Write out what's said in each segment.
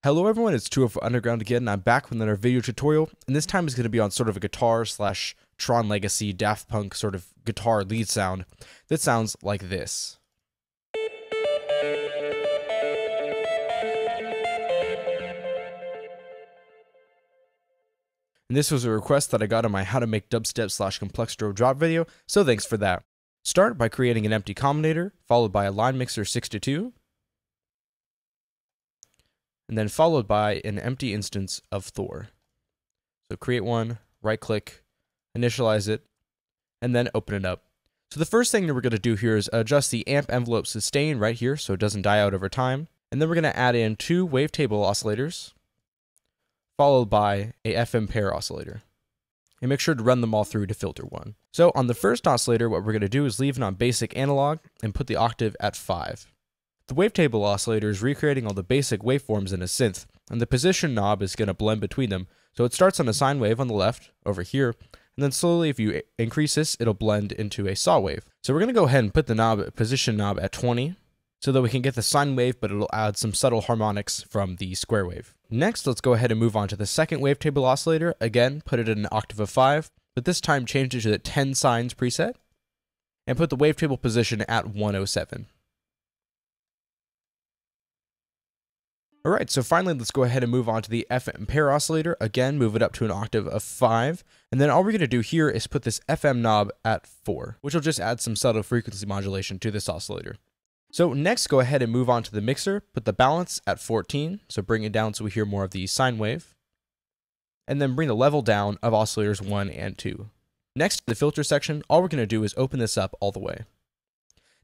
Hello everyone, it's 204 Underground again, and I'm back with another video tutorial, and this time is going to be on sort of a guitar slash Tron Legacy Daft Punk sort of guitar lead sound that sounds like this. And this was a request that I got on my how to make dubstep slash complex drop video, so thanks for that. Start by creating an empty combinator, followed by a line mixer 6-2, and then followed by an empty instance of Thor. So create one, right click, initialize it, and then open it up. So the first thing that we're going to do here is adjust the amp envelope sustain right here so it doesn't die out over time. And then we're going to add in 2 wavetable oscillators, followed by a FM pair oscillator. And make sure to run them all through to filter one. So on the first oscillator, what we're going to do is leave it on basic analog and put the octave at 5. The wavetable oscillator is recreating all the basic waveforms in a synth, and the position knob is going to blend between them. So it starts on a sine wave on the left, over here, and then slowly if you increase this, it'll blend into a saw wave. So we're going to go ahead and put the position knob at 20, so that we can get the sine wave, but it'll add some subtle harmonics from the square wave. Next, let's go ahead and move on to the second wavetable oscillator. Again, put it at an octave of 5, but this time change it to the 10 sines preset, and put the wavetable position at 107. Alright, so finally let's go ahead and move on to the FM pair oscillator. Again, move it up to an octave of 5, and then all we're going to do here is put this FM knob at 4, which will just add some subtle frequency modulation to this oscillator. So next, go ahead and move on to the mixer, put the balance at 14, so bring it down so we hear more of the sine wave, and then bring the level down of oscillators 1 and 2. Next, the filter section, all we're going to do is open this up all the way.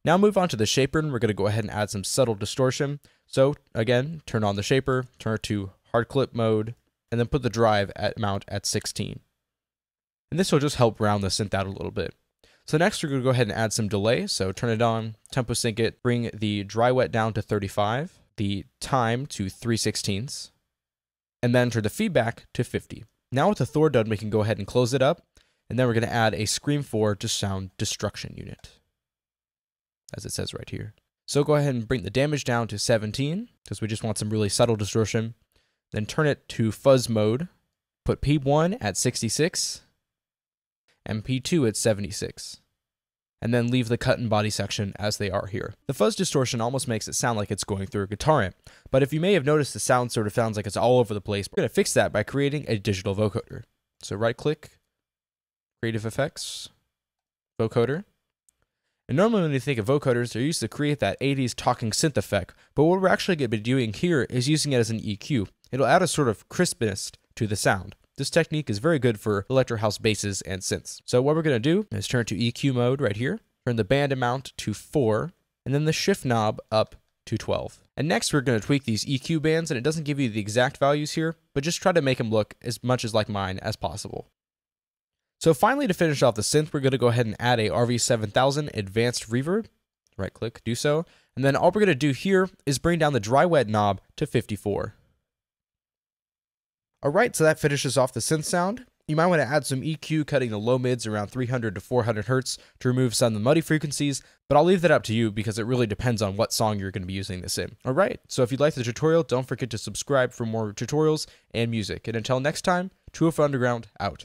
Now move on to the shaper, and we're going to go ahead and add some subtle distortion. So again, turn on the shaper, turn it to hard clip mode, and then put the drive mount at 16. And this will just help round the synth out a little bit. So next we're going to go ahead and add some delay. So turn it on, tempo sync it, bring the dry wet down to 35, the time to 3/16, and then turn the feedback to 50. Now with the Thor done, we can go ahead and close it up, and then we're going to add a Scream 4 to sound destruction unit, as it says right here. So go ahead and bring the damage down to 17, because we just want some really subtle distortion. Then turn it to fuzz mode, put P1 at 66, and P2 at 76. And then leave the cut and body section as they are here. The fuzz distortion almost makes it sound like it's going through a guitar amp, but if you may have noticed, the sound sort of sounds like it's all over the place. We're going to fix that by creating a digital vocoder. So right click, Creative Effects, Vocoder. And normally when you think of vocoders, they're used to create that 80s talking synth effect, but what we're actually going to be doing here is using it as an EQ. It'll add a sort of crispness to the sound. This technique is very good for electro house basses and synths. So what we're going to do is turn to EQ mode right here, turn the band amount to 4, and then the shift knob up to 12. And next we're going to tweak these EQ bands, and it doesn't give you the exact values here, but just try to make them look as much as like mine as possible. So finally, to finish off the synth, we're going to go ahead and add a RV7000 Advanced Reverb. Right click, do so. And then all we're going to do here is bring down the dry wet knob to 54. Alright, so that finishes off the synth sound. You might want to add some EQ, cutting the low mids around 300 to 400 Hz to remove some of the muddy frequencies, but I'll leave that up to you because it really depends on what song you're going to be using this in. Alright, so if you liked the tutorial, don't forget to subscribe for more tutorials and music. And until next time, 204 Underground out.